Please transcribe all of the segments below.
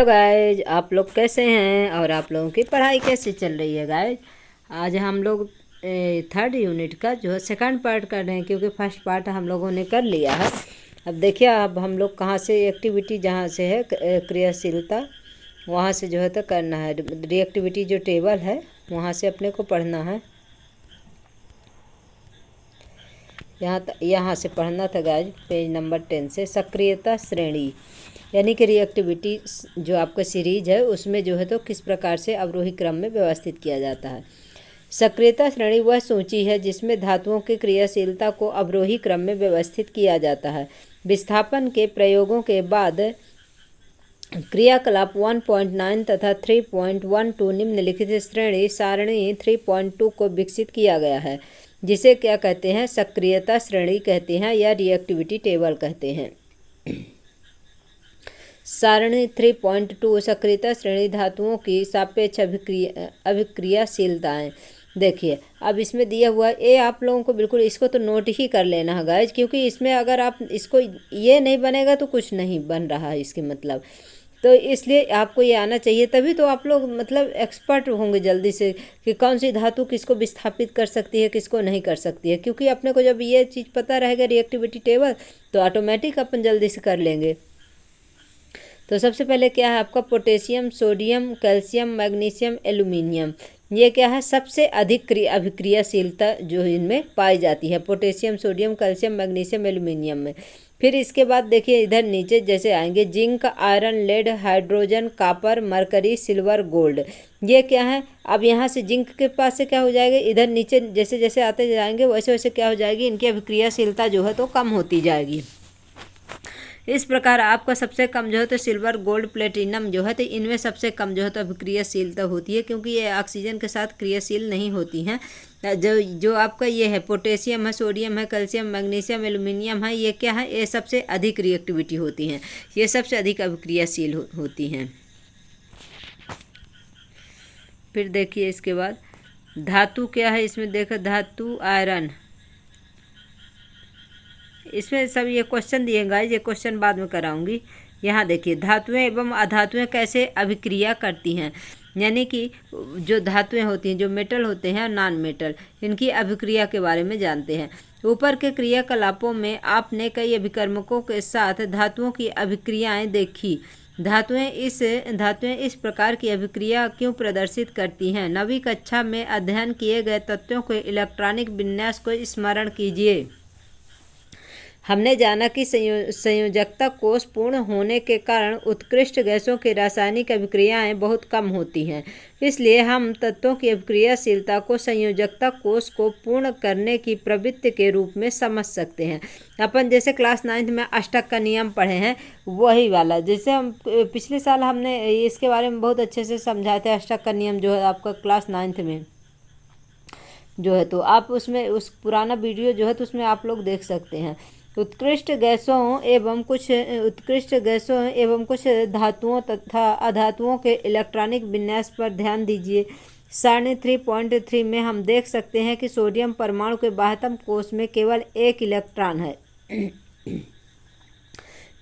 तो गाइज आप लोग कैसे हैं और आप लोगों की पढ़ाई कैसे चल रही है गाइज। आज हम लोग थर्ड यूनिट का जो है सेकंड पार्ट कर रहे हैं, क्योंकि फर्स्ट पार्ट हम लोगों ने कर लिया है। अब देखिए अब हम लोग कहाँ से एक्टिविटी जहाँ से है क्रियाशीलता वहाँ से जो है तो करना है। रिएक्टिविटी जो टेबल है वहाँ से अपने को पढ़ना है। यहाँ से पढ़ना था गाइज पेज नंबर 10 से। सक्रियता श्रेणी यानी कि रिएक्टिविटी जो आपका सीरीज है उसमें जो है तो किस प्रकार से अवरोही क्रम में व्यवस्थित किया जाता है। सक्रियता श्रेणी वह सूची है जिसमें धातुओं की क्रियाशीलता को अवरोही क्रम में व्यवस्थित किया जाता है। विस्थापन के प्रयोगों के बाद क्रियाकलाप 1.9 तथा 3.12 निम्नलिखित श्रेणी सारणी 3.2 को विकसित किया गया है, जिसे क्या कहते हैं, सक्रियता श्रेणी कहते हैं या रिएक्टिविटी टेबल कहते हैं। सारणी 3.2 सक्रियता श्रेणी धातुओं की सापेक्ष अभिक्रियाशीलताएं। देखिए अब इसमें दिया हुआ ये आप लोगों को बिल्कुल इसको तो नोट ही कर लेना है गाइज, क्योंकि इसमें अगर आप इसको ये नहीं बनेगा तो कुछ नहीं बन रहा है इसके मतलब। तो इसलिए आपको ये आना चाहिए, तभी तो आप लोग मतलब एक्सपर्ट होंगे जल्दी से कि कौन सी धातु किसको विस्थापित कर सकती है किसको नहीं कर सकती है। क्योंकि अपने को जब ये चीज़ पता रहेगा रिएक्टिविटी टेबल तो ऑटोमेटिक अपन जल्दी से कर लेंगे। तो सबसे पहले क्या है आपका potassium, sodium, calcium, magnesium, aluminium. ये क्या है सबसे अधिक अभिक्रियाशीलता जो इनमें पाई जाती है, potassium, sodium, calcium, magnesium, aluminium में। फिर इसके बाद देखिए इधर नीचे जैसे आएंगे zinc, iron, lead, hydrogen, copper, mercury, silver, gold. ये क्या है, अब यहाँ से जिंक के पास से क्या हो जाएगा, इधर नीचे जैसे जैसे आते जाएंगे वैसे वैसे क्या हो जाएगी, इनकी अभिक्रियाशीलता जो है तो कम होती जाएगी। इस प्रकार आपका सबसे कम जो है तो सिल्वर, गोल्ड, प्लेटिनम जो है तो इनमें सबसे कम जो है तो अभिक्रियाशीलता होती है, क्योंकि ये ऑक्सीजन के साथ क्रियाशील नहीं होती हैं। जो आपका ये है पोटेशियम है, सोडियम है, कैल्शियम, मैग्नीशियम, एल्यूमिनियम है, ये क्या है, ये सबसे अधिक रिएक्टिविटी होती हैं, ये सबसे अधिक अभिक्रियाशील होती हैं। फिर देखिए इसके बाद धातु क्या है, इसमें देखो धातु आयरन, इसमें सब ये क्वेश्चन दिए गाइस, ये क्वेश्चन बाद में कराऊंगी। यहाँ देखिए धातुएं एवं अधातुएं कैसे अभिक्रिया करती हैं, यानी कि जो धातुएं होती हैं, जो मेटल होते हैं और नॉन मेटल, इनकी अभिक्रिया के बारे में जानते हैं। ऊपर के क्रियाकलापों में आपने कई अभिकर्मकों के साथ धातुओं की अभिक्रियाएं देखी। धातुएं इस प्रकार की अभिक्रिया क्यों प्रदर्शित करती हैं। नवीं कक्षा में अध्ययन किए गए तत्वों के इलेक्ट्रॉनिक विन्यास को स्मरण कीजिए। हमने जाना कि संयोजकता कोष पूर्ण होने के कारण उत्कृष्ट गैसों की रासायनिक अभिक्रियाएं बहुत कम होती हैं। इसलिए हम तत्वों की अभिक्रियाशीलता को संयोजकता कोष को पूर्ण करने की प्रवृत्ति के रूप में समझ सकते हैं। अपन जैसे क्लास 9th में अष्टक का नियम पढ़े हैं वही वाला, जैसे हम पिछले साल हमने इसके बारे में बहुत अच्छे से समझाए थे। अष्टक का नियम जो है आपका क्लास 9th में जो है तो आप उसमें उस पुराना वीडियो जो है तो उसमें आप लोग देख सकते हैं। उत्कृष्ट गैसों एवं कुछ धातुओं तथा अधातुओं के इलेक्ट्रॉनिक विन्यास पर ध्यान दीजिए। सारणी 3.3 में हम देख सकते हैं कि सोडियम परमाणु के बाह्यतम कोष में केवल एक इलेक्ट्रॉन है।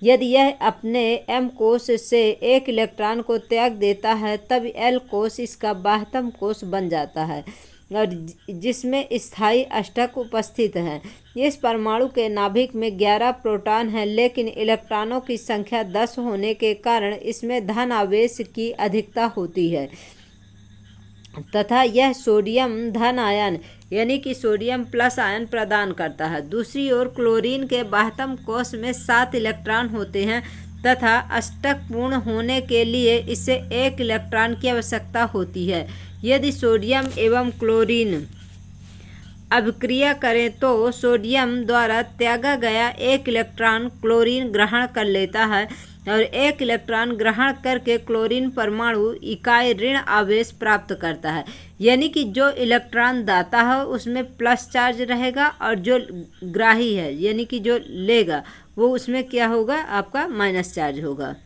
यदि यह अपने M कोष से एक इलेक्ट्रॉन को त्याग देता है तब L कोष इसका बाह्यतम कोष बन जाता है और जिसमें स्थायी अष्टक उपस्थित हैं। इस परमाणु के नाभिक में 11 प्रोटॉन हैं, लेकिन इलेक्ट्रॉनों की संख्या 10 होने के कारण इसमें धन आवेश की अधिकता होती है तथा यह सोडियम धन आयन यानी कि सोडियम प्लस आयन प्रदान करता है। दूसरी ओर क्लोरीन के बाह्यतम कोष में 7 इलेक्ट्रॉन होते हैं तथा अष्टक पूर्ण होने के लिए इसे 1 इलेक्ट्रॉन की आवश्यकता होती है। यदि सोडियम एवं क्लोरीन अभिक्रिया करें तो सोडियम द्वारा त्यागा गया 1 इलेक्ट्रॉन क्लोरीन ग्रहण कर लेता है और 1 इलेक्ट्रॉन ग्रहण करके क्लोरीन परमाणु इकाई ऋण आवेश प्राप्त करता है। यानी कि जो इलेक्ट्रॉन दाता है उसमें प्लस चार्ज रहेगा और जो ग्राही है यानी कि जो लेगा वो उसमें क्या होगा, आपका माइनस चार्ज होगा।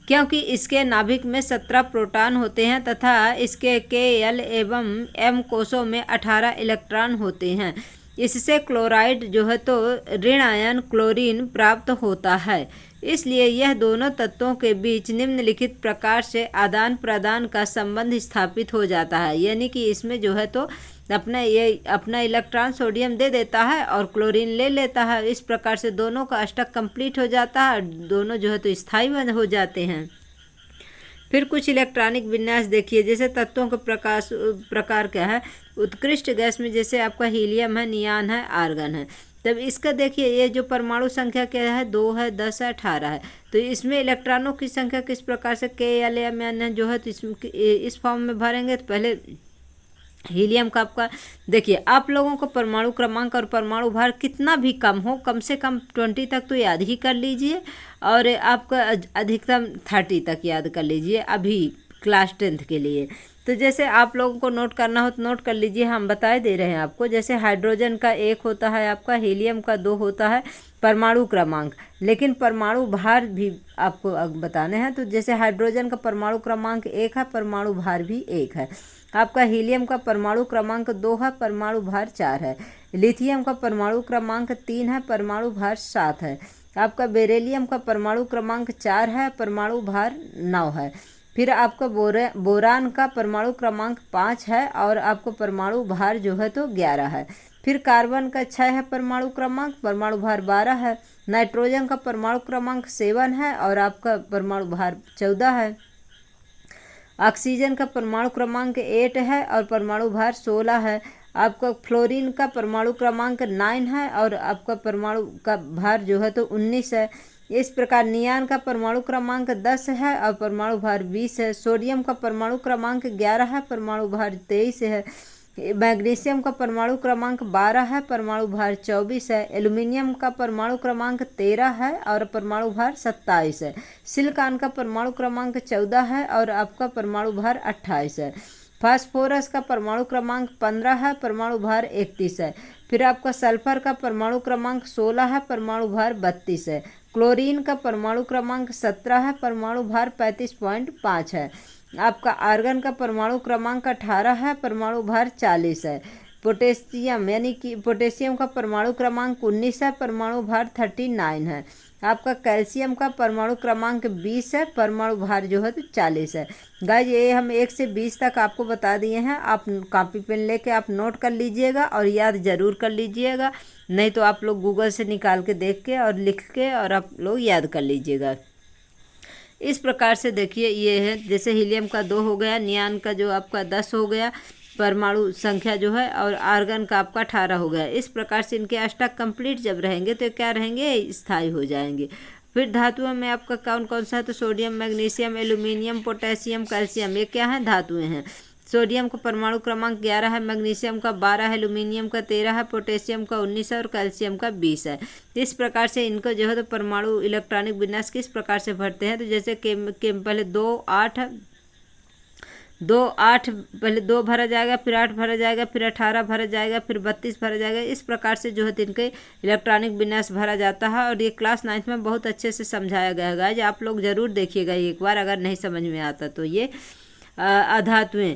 क्योंकि इसके नाभिक में 17 प्रोटॉन होते हैं तथा इसके Kl एवं M कोषों में 18 इलेक्ट्रॉन होते हैं। इससे क्लोराइड जो है तो ऋण आयन क्लोरीन प्राप्त होता है। इसलिए यह दोनों तत्वों के बीच निम्नलिखित प्रकार से आदान प्रदान का संबंध स्थापित हो जाता है। यानी कि इसमें जो है तो अपना इलेक्ट्रॉन सोडियम दे देता है और क्लोरीन ले लेता है। इस प्रकार से दोनों का अष्टक कंप्लीट हो जाता है, दोनों जो है तो स्थायी हो जाते हैं। फिर कुछ इलेक्ट्रॉनिक विन्यास देखिए, जैसे तत्वों के प्रकार क्या है। उत्कृष्ट गैस में जैसे आपका हीलियम है, नियान है, आर्गन है। तब इसका देखिए, ये जो परमाणु संख्या क्या है, 2 है, 10 है, 18 है। तो इसमें इलेक्ट्रॉनों की संख्या किस प्रकार से K L M N जो है तो इस फॉर्म में भरेंगे। तो पहले हीलियम का आपका देखिए, आप लोगों को परमाणु क्रमांक और परमाणु भार कितना भी कम हो, कम से कम 20 तक तो याद ही कर लीजिए, और आपका अधिकतम 30 तक याद कर लीजिए अभी क्लास 10th के लिए। तो जैसे आप लोगों को नोट करना हो तो नोट कर लीजिए, हम बताए दे रहे हैं आपको। जैसे हाइड्रोजन का 1 होता है आपका, हीलियम का 2 होता है परमाणु क्रमांक, लेकिन परमाणु भार भी आपको बताने हैं। तो जैसे हाइड्रोजन का परमाणु क्रमांक 1 है, परमाणु भार भी 1 है। आपका हीलियम का परमाणु क्रमांक 2 है, परमाणु भार 4 है। लिथियम का परमाणु क्रमांक 3 है, परमाणु भार 7 है। आपका बेरिलियम का परमाणु क्रमांक 4 है, परमाणु भार 9 है। फिर आपका बोरान का परमाणु क्रमांक 5 है और आपको परमाणु भार जो है तो 11 है। फिर कार्बन का 6 है परमाणु क्रमांक, परमाणु भार 12 है। नाइट्रोजन का परमाणु क्रमांक 7 है और आपका परमाणु भार 14 है। ऑक्सीजन का परमाणु क्रमांक 8 है और परमाणु भार 16 है। आपका फ्लोरीन का परमाणु क्रमांक 9 है और आपका परमाणु का भार जो है तो 19 है। इस प्रकार नियान का परमाणु क्रमांक 10 है और परमाणु भार 20 है। सोडियम का परमाणु क्रमांक 11 है, परमाणु भार 23 है। मैग्नीशियम का परमाणु क्रमांक 12 है, परमाणु भार 24 है। एल्यूमिनियम का परमाणु क्रमांक 13 है और परमाणु भार 27 है। सिलिकॉन का परमाणु क्रमांक 14 है और आपका परमाणु भार 28 है। फास्फोरस का परमाणु क्रमांक 15 है, परमाणु भार 31 है। फिर आपका सल्फर का परमाणु क्रमांक 16 है, परमाणु भार 32 है। क्लोरीन का परमाणु क्रमांक 17 है, परमाणु भार 35.5 है। आपका आर्गन का परमाणु क्रमांक 18 है, परमाणु भार 40 है। पोटेशियम यानी कि पोटेशियम का परमाणु क्रमांक 19 है, परमाणु भार 39 है। आपका कैल्शियम का परमाणु क्रमांक 20 है, परमाणु भार जो है तो 40 है। गाइज ये हम 1 से 20 तक आपको बता दिए हैं। आप कॉपी पेन लेके आप नोट कर लीजिएगा और याद ज़रूर कर लीजिएगा, नहीं तो आप लोग गूगल से निकाल के देख के और लिख के और आप लोग याद कर लीजिएगा। इस प्रकार से देखिए, ये है जैसे हीलियम का 2 हो गया, नियान का जो आपका 10 हो गया परमाणु संख्या जो है, और आर्गन का आपका 18 हो गया। इस प्रकार से इनके अष्टक कंप्लीट जब रहेंगे तो क्या रहेंगे, स्थायी हो जाएंगे। फिर धातुओं में आपका कौन कौन सा है, तो sodium, magnesium, aluminium, potassium, calcium, ये क्या है, धातुएं हैं। सोडियम का परमाणु क्रमांक 11 है, मैग्नीशियम का 12 है, एल्यूमिनियम का 13 है, पोटेशियम का 19 है और कैल्शियम का 20 है। इस प्रकार से इनको जो है तो परमाणु इलेक्ट्रॉनिक विन्यास किस प्रकार से भरते हैं, तो जैसे पहले 2 8 पहले 2 भरा जाएगा, फिर 8 भरा जाएगा, फिर 18 भरा जाएगा, फिर 32 भरा जाएगा। इस प्रकार से जो है इनके इलेक्ट्रॉनिक विन्यास भरा जाता है और ये क्लास 9th में बहुत अच्छे से समझाया गया है। गाइज आप लोग ज़रूर देखिएगा एक बार, अगर नहीं समझ में आता तो। ये अधातुएं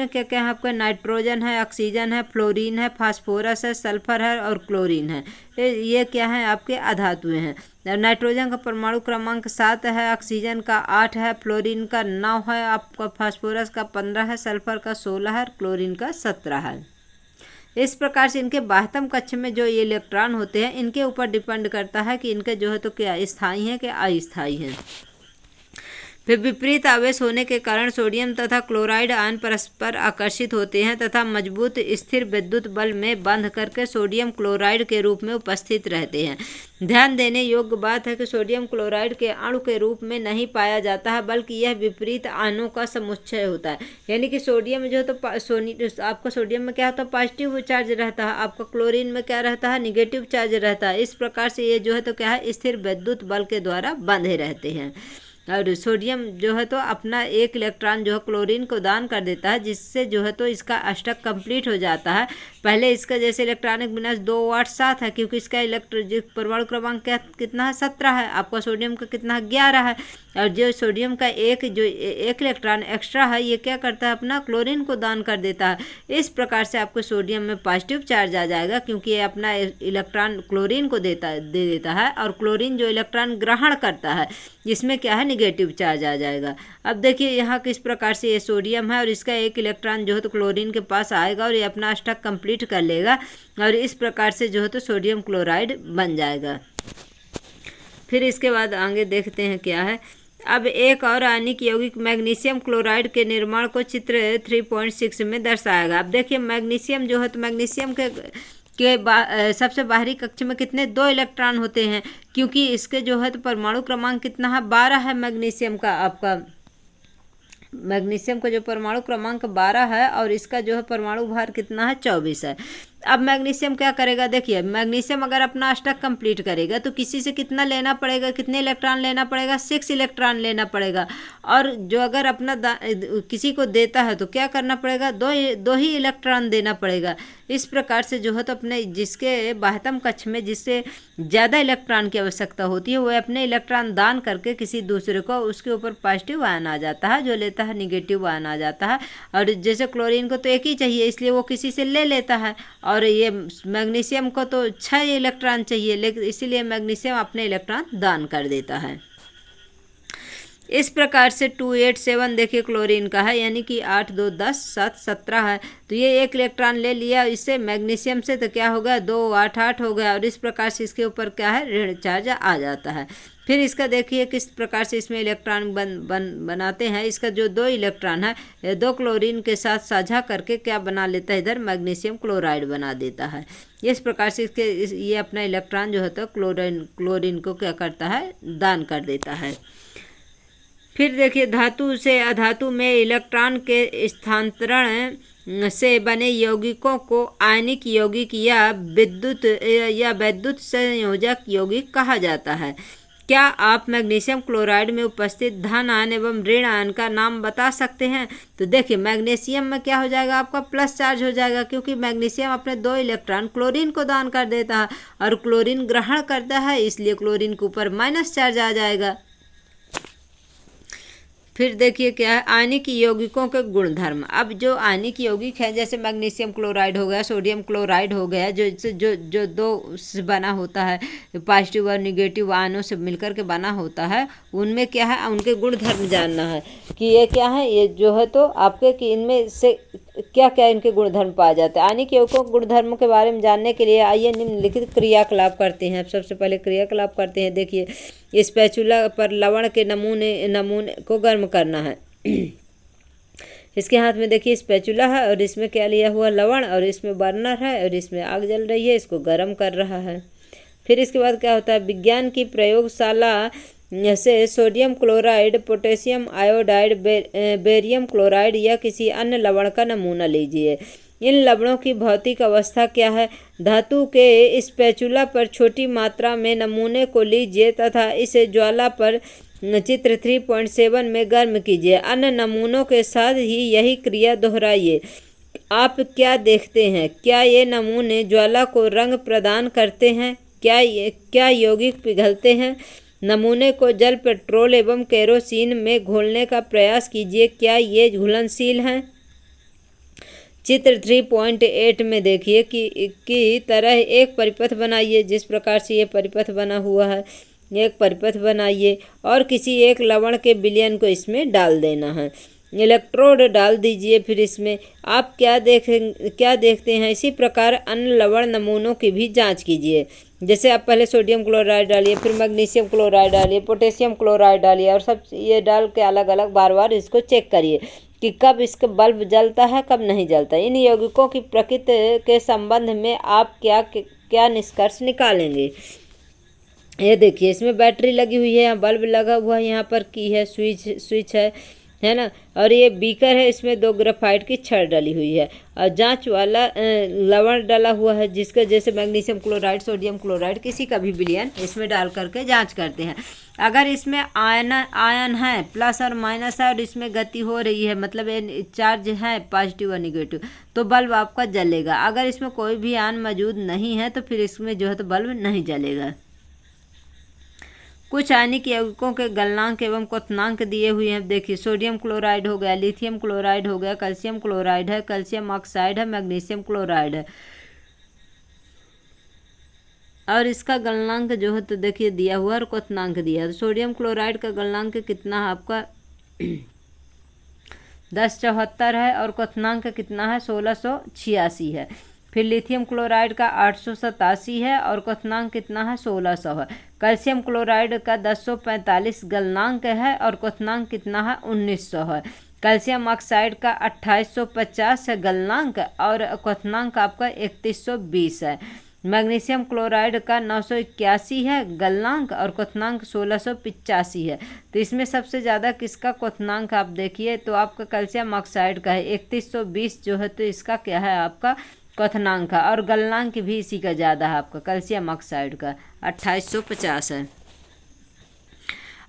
क्या क्या है आपका, नाइट्रोजन है, ऑक्सीजन है, फ्लोरीन है, फास्फोरस है, सल्फर है और क्लोरीन है। ये क्या है आपके अधातुएं हैं। नाइट्रोजन का परमाणु क्रमांक 7 है, ऑक्सीजन का 8 है, फ्लोरीन का 9 है, आपका फास्फोरस का 15 है, सल्फर का 16 है, क्लोरीन का 17 है। इस प्रकार से इनके बाह्यतम कक्ष में जो ये इलेक्ट्रॉन होते हैं, इनके ऊपर डिपेंड करता है कि इनके जो है तो क्या स्थायी हैं क्या अस्थायी हैं। फिर विपरीत आवेश होने के कारण सोडियम तथा क्लोराइड आयन परस्पर आकर्षित होते हैं तथा मजबूत स्थिर विद्युत बल में बंध करके सोडियम क्लोराइड के रूप में उपस्थित रहते हैं। ध्यान देने योग्य बात है कि सोडियम क्लोराइड के अणु के रूप में नहीं पाया जाता है, बल्कि यह विपरीत आयनों का समुच्चय होता है। यानी कि सोडियम जो तो आपका सोडियम में क्या होता है, पॉजिटिव चार्ज रहता है, आपका क्लोरीन में क्या रहता है, निगेटिव चार्ज रहता है। इस प्रकार से ये जो है तो क्या है, स्थिर विद्युत बल के द्वारा बंधे रहते हैं। और सोडियम जो है तो अपना एक इलेक्ट्रॉन जो है क्लोरीन को दान कर देता है, जिससे जो है तो इसका अष्टक कंप्लीट हो जाता है। पहले इसका जैसे इलेक्ट्रॉनिक विन्यास 2 8 7 है, क्योंकि इसका परमाणु क्रमांक कितना है 17 है, आपका सोडियम का कितना है 11 है। और जो सोडियम का एक इलेक्ट्रॉन एक्स्ट्रा है ये क्या करता है अपना क्लोरीन को दान कर देता है। इस प्रकार से आपको सोडियम में पॉजिटिव चार्ज आ जाएगा, क्योंकि ये अपना इलेक्ट्रॉन क्लोरीन को दे देता है, और क्लोरीन जो इलेक्ट्रॉन ग्रहण करता है इसमें क्या है निगेटिव चार्ज आ जाएगा। अब देखिए यहाँ किस प्रकार से ये सोडियम है और इसका एक इलेक्ट्रॉन जो है तो क्लोरीन के पास आएगा और ये अपना अष्टक कंप्लीट कर लेगा, और इस प्रकार से जो है तो सोडियम क्लोराइड बन जाएगा। फिर इसके बाद आगे देखते हैं क्या है। अब एक और आयनिक यौगिक मैग्नीशियम क्लोराइड के निर्माण को चित्र 3.6 में दर्शाएगा। अब देखिए मैग्नीशियम जो है तो मैग्नीशियम सबसे बाहरी कक्ष में कितने 2 इलेक्ट्रॉन होते हैं, क्योंकि इसके जो है तो परमाणु क्रमांक कितना है 12 है। मैग्नीशियम का जो परमाणु क्रमांक 12 है और इसका जो है परमाणु भार कितना है 24 है। अब मैग्नीशियम क्या करेगा, देखिए मैग्नीशियम अगर अपना अष्टक कंप्लीट करेगा तो किसी से कितना लेना पड़ेगा, कितने इलेक्ट्रॉन लेना पड़ेगा 6 इलेक्ट्रॉन लेना पड़ेगा। और जो अगर अपना किसी को देता है तो क्या करना पड़ेगा, दो ही इलेक्ट्रॉन देना पड़ेगा। इस प्रकार से जो है तो अपने जिसके बाह्यतम कक्ष में जिससे ज़्यादा इलेक्ट्रॉन की आवश्यकता होती है वह अपने इलेक्ट्रॉन दान करके किसी दूसरे को उसके ऊपर पॉजिटिव आयन आ जाता है, जो लेता है निगेटिव आयन आ जाता है। और जैसे क्लोरीन को तो एक ही चाहिए इसलिए वो किसी से ले लेता है, और ये मैग्नीशियम को तो 6 इलेक्ट्रॉन चाहिए, लेकिन इसीलिए मैग्नीशियम अपने इलेक्ट्रॉन दान कर देता है। इस प्रकार से 287 देखिए क्लोरीन का है, यानी कि 8 2 10 7 17 है। तो ये एक इलेक्ट्रॉन ले लिया इससे मैग्नीशियम से, तो क्या हो गया 2 8 8 हो गया, और इस प्रकार से इसके ऊपर क्या है ऋण चार्ज आ जाता है। फिर इसका देखिए किस प्रकार से इसमें इलेक्ट्रॉन बनाते हैं। इसका जो 2 इलेक्ट्रॉन है ये 2 क्लोरीन के साथ साझा करके क्या बना लेता है, इधर मैग्नीशियम क्लोराइड बना देता है। इस प्रकार से ये अपना इलेक्ट्रॉन जो होता है क्लोरीन को क्या करता है दान कर देता है। फिर देखिए धातु से अधातु में इलेक्ट्रॉन के स्थानांतरण से बने यौगिकों को आयनिक यौगिक या वैद्युत संयोजक यौगिक कहा जाता है। क्या आप मैग्नीशियम क्लोराइड में उपस्थित धन आयन एवं ऋण आयन का नाम बता सकते हैं? तो देखिए मैग्नीशियम में क्या हो जाएगा आपका प्लस चार्ज हो जाएगा, क्योंकि मैग्नीशियम अपने 2 इलेक्ट्रॉन क्लोरीन को दान कर देता है और क्लोरीन ग्रहण करता है, इसलिए क्लोरीन के ऊपर माइनस चार्ज आ जाएगा। फिर देखिए क्या है आयनिक यौगिकों के गुणधर्म। अब जो आयनिक यौगिक है जैसे मैग्नीशियम क्लोराइड हो गया, सोडियम क्लोराइड हो गया, जो 2 से बना होता है, पॉजिटिव और निगेटिव आयनों से मिलकर के बना होता है, उनमें क्या है उनके गुणधर्म जानना है कि ये क्या है, ये जो है तो आपके कि इनमें से क्या क्या इनके गुणधर्म पाए जाते हैं। आयनिक यौगिकों के गुणधर्मों के बारे में जानने के लिए आइए निम्नलिखित क्रियाकलाप करते हैं। अब सबसे पहले क्रियाकलाप करते हैं। देखिए स्पैचुला पर लवण के नमूने को गर्म करना है। इसके हाथ में देखिए स्पैचुला है और इसमें क्या लिया हुआ लवण, और इसमें बर्नर है और इसमें आग जल रही है, इसको गर्म कर रहा है। फिर इसके बाद क्या होता है, विज्ञान की प्रयोगशाला से sodium chloride, potassium iodide, barium chloride या किसी अन्य लवण का नमूना लीजिए। इन लवणों की भौतिक अवस्था क्या है। धातु के स्पैचुला पर छोटी मात्रा में नमूने को लीजिए तथा इसे ज्वाला पर चित्र 3.7 में गर्म कीजिए। अन्य नमूनों के साथ ही यही क्रिया दोहराइए। आप क्या देखते हैं, क्या ये नमूने ज्वाला को रंग प्रदान करते हैं? क्या यौगिक पिघलते हैं? नमूने को जल, पेट्रोल एवं केरोसिन में घोलने का प्रयास कीजिए। क्या ये घुलनशील हैं? चित्र 3.8 में देखिए कि तरह एक परिपथ बनाइए। जिस प्रकार से ये परिपथ बना हुआ है, एक परिपथ बनाइए और किसी एक लवण के विलयन को इसमें डाल देना है। इलेक्ट्रोड डाल दीजिए। फिर इसमें आप क्या देखते हैं। इसी प्रकार अन्य लवण नमूनों की भी जांच कीजिए। जैसे आप पहले सोडियम क्लोराइड डालिए, फिर मैग्नीशियम क्लोराइड डालिए, पोटेशियम क्लोराइड डालिए, और सब ये डाल के अलग अलग बार बार इसको चेक करिए कि कब इसका बल्ब जलता है, कब नहीं जलता। इन यौगिकों की प्रकृति के संबंध में आप क्या निष्कर्ष निकालेंगे। ये देखिए इसमें बैटरी लगी हुई है, यहाँ बल्ब लगा हुआ है, यहाँ पर की है स्विच है, है ना। और ये बीकर है, इसमें 2 ग्रेफाइट की छड़ डली हुई है और जांच वाला लवण डला हुआ है, जिसका जैसे मैग्नीशियम क्लोराइड, सोडियम क्लोराइड, किसी का भी विलयन इसमें डाल करके जांच करते हैं। अगर इसमें आयन है, प्लस और माइनस है और इसमें गति हो रही है, मतलब ये चार्ज है पॉजिटिव और निगेटिव, तो बल्ब आपका जलेगा। अगर इसमें कोई भी आयन मौजूद नहीं है तो फिर इसमें जो है तो बल्ब नहीं जलेगा। कुछ आयनिक यौगिकों के गलनांक एवं क्वथनांक दिए हुए हैं। देखिए, सोडियम क्लोराइड हो गया, लिथियम क्लोराइड हो गया, कैल्शियम क्लोराइड है, कैल्शियम ऑक्साइड है, मैग्नीशियम क्लोराइड है। और इसका गलनांक जो है तो देखिए दिया हुआ और क्वथनांक दिया है। तो सोडियम क्लोराइड का गलनांक कितना है आपका 1074 है और क्वथनांक कितना है 1686 है। फिर लिथियम क्लोराइड का 887 है और क्वथनांक कितना है 1600 है। कैल्शियम क्लोराइड का 1045 गलनांक है और क्वथनांक कितना है 1900 है। कैल्शियम ऑक्साइड का 2850 है गलनांक और क्वथनांक आपका 3120 है। मैग्नीशियम क्लोराइड का 981 है गलनांक और क्वथनांक 1685 है। तो इसमें सबसे ज़्यादा किसका क्वथनांक आप देखिए तो आपका कैल्शियम ऑक्साइड का है 3120 जो है तो इसका क्या है आपका क्वथनांक है। और गलनांक भी इसी का ज़्यादा है आपका कैल्शियम ऑक्साइड का 2850 है।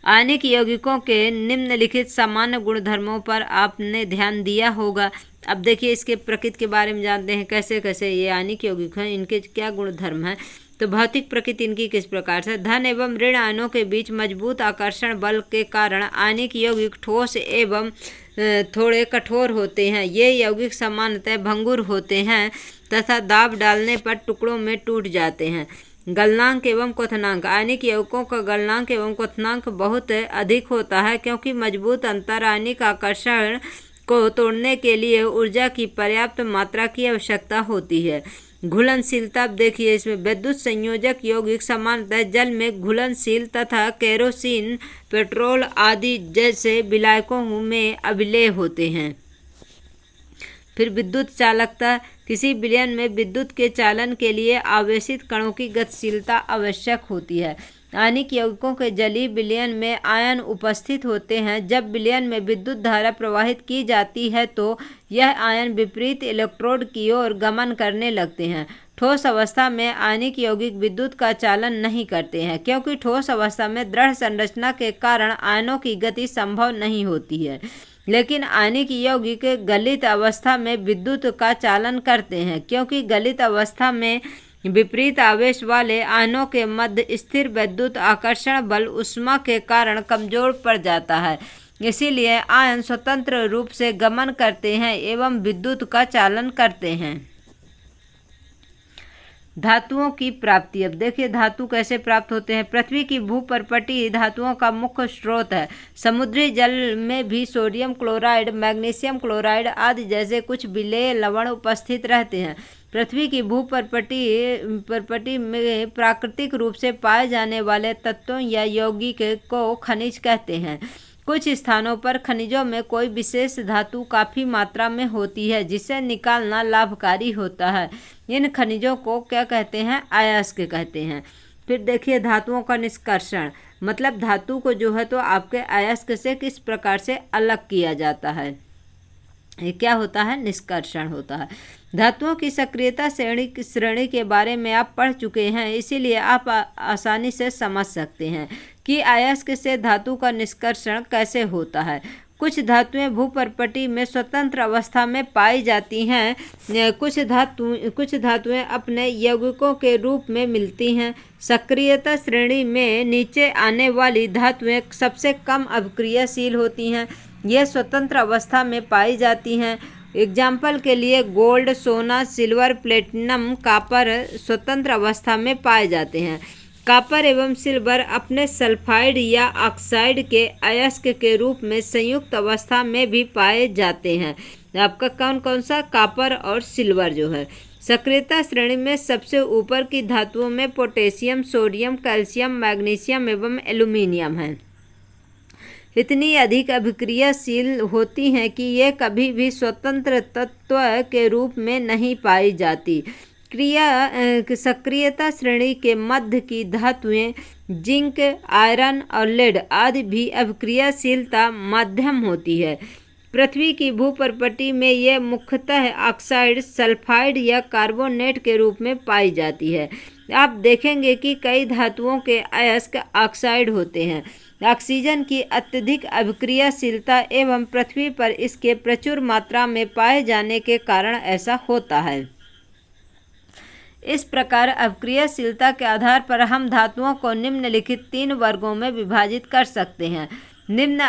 आयनिक यौगिकों के निम्नलिखित सामान्य गुणधर्मों पर आपने ध्यान दिया होगा। अब देखिए इसके प्रकृति के बारे में जानते हैं, कैसे कैसे ये आयनिक यौगिक हैं, इनके क्या गुणधर्म हैं। तो भौतिक प्रकृति इनकी किस प्रकार से, धन एवं ऋण आयनों के बीच मजबूत आकर्षण बल के कारण आयनिक यौगिक ठोस एवं थोड़े कठोर होते हैं। ये यौगिक सामान्यतः भंगुर होते हैं तथा दाब डालने पर टुकड़ों में टूट जाते हैं। गलनांक एवं क्वथनांक, आयनिक यौगिकों का गलनांक एवं क्वथनांक बहुत अधिक होता है क्योंकि मजबूत अंतर आयनिक आकर्षण को तोड़ने के लिए ऊर्जा की पर्याप्त मात्रा की आवश्यकता होती है। घुलनशीलता, अब देखिए इसमें विद्युत संयोजक यौगिक सामान्यतः जल में घुलनशील तथा केरोसिन, पेट्रोल आदि जैसे विलायकों में अभिलेय होते हैं। फिर विद्युत चालकता, किसी विलयन में विद्युत के चालन के लिए आवेशित कणों की गतिशीलता आवश्यक होती है। आयनिक यौगिकों के जलीय विलयन में आयन उपस्थित होते हैं। जब विलयन में विद्युत धारा प्रवाहित की जाती है तो यह आयन विपरीत इलेक्ट्रोड की ओर गमन करने लगते हैं। ठोस अवस्था में आयनिक यौगिक विद्युत का चालन नहीं करते हैं क्योंकि ठोस अवस्था में दृढ़ संरचना के कारण आयनों की गति संभव नहीं होती है। लेकिन आयनिक यौगिक गलित अवस्था में विद्युत का चालन करते हैं क्योंकि गलित अवस्था में विपरीत आवेश वाले आयनों के मध्य स्थिर विद्युत आकर्षण बल ऊष्मा के कारण कमजोर पड़ जाता है। इसीलिए आयन स्वतंत्र रूप से गमन करते हैं एवं विद्युत का चालन करते हैं। धातुओं की प्राप्ति, अब देखिए धातु कैसे प्राप्त होते हैं। पृथ्वी की भूपर्पटी धातुओं का मुख्य स्रोत है। समुद्री जल में भी सोडियम क्लोराइड, मैग्नीशियम क्लोराइड आदि जैसे कुछ विलेय लवण उपस्थित रहते हैं। पृथ्वी की भूपर्पटी में प्राकृतिक रूप से पाए जाने वाले तत्वों या यौगिक को खनिज कहते हैं। कुछ स्थानों पर खनिजों में कोई विशेष धातु काफ़ी मात्रा में होती है जिसे निकालना लाभकारी होता है। इन खनिजों को क्या कहते हैं, अयस्क कहते हैं। फिर देखिए धातुओं का निष्कर्षण, मतलब धातु को जो है तो आपके अयस्क से किस प्रकार से अलग किया जाता है, ये क्या होता है, निष्कर्षण होता है। धातुओं की सक्रियता श्रेणी के बारे में आप पढ़ चुके हैं, इसीलिए आप आसानी से समझ सकते हैं कि अयस्क से धातु का निष्कर्षण कैसे होता है। कुछ धातुएं भूपर्पटी में स्वतंत्र अवस्था में पाई जाती हैं। कुछ धातुएं अपने यौगिकों के रूप में मिलती हैं। सक्रियता श्रेणी में नीचे आने वाली धातुएं सबसे कम अभिक्रियाशील होती हैं। ये स्वतंत्र अवस्था में पाई जाती हैं। एग्जाम्पल के लिए गोल्ड, सोना, सिल्वर, प्लेटिनम, कापर स्वतंत्र अवस्था में पाए जाते हैं। कापर एवं सिल्वर अपने सल्फाइड या ऑक्साइड के अयस्क के रूप में संयुक्त अवस्था में भी पाए जाते हैं। आपका कौन कौन सा, कापर और सिल्वर जो है। सक्रियता श्रेणी में सबसे ऊपर की धातुओं में पोटेशियम, सोडियम, कैल्शियम, मैग्नीशियम एवं एल्यूमिनियम है। इतनी अधिक अभिक्रियाशील होती हैं कि ये कभी भी स्वतंत्र तत्व के रूप में नहीं पाई जाती। सक्रियता श्रेणी के मध्य की धातुएं जिंक, आयरन और लेड आदि भी अभिक्रियाशीलता मध्यम होती है। पृथ्वी की भूपर्पटी में ये मुख्यतः ऑक्साइड, सल्फाइड या कार्बोनेट के रूप में पाई जाती है। आप देखेंगे कि कई धातुओं के अयस्क ऑक्साइड होते हैं। ऑक्सीजन की अत्यधिक अभिक्रियाशीलता एवं पृथ्वी पर इसके प्रचुर मात्रा में पाए जाने के कारण ऐसा होता है। इस प्रकार अभिक्रियाशीलता के आधार पर हम धातुओं को निम्नलिखित 3 वर्गों में विभाजित कर सकते हैं। निम्न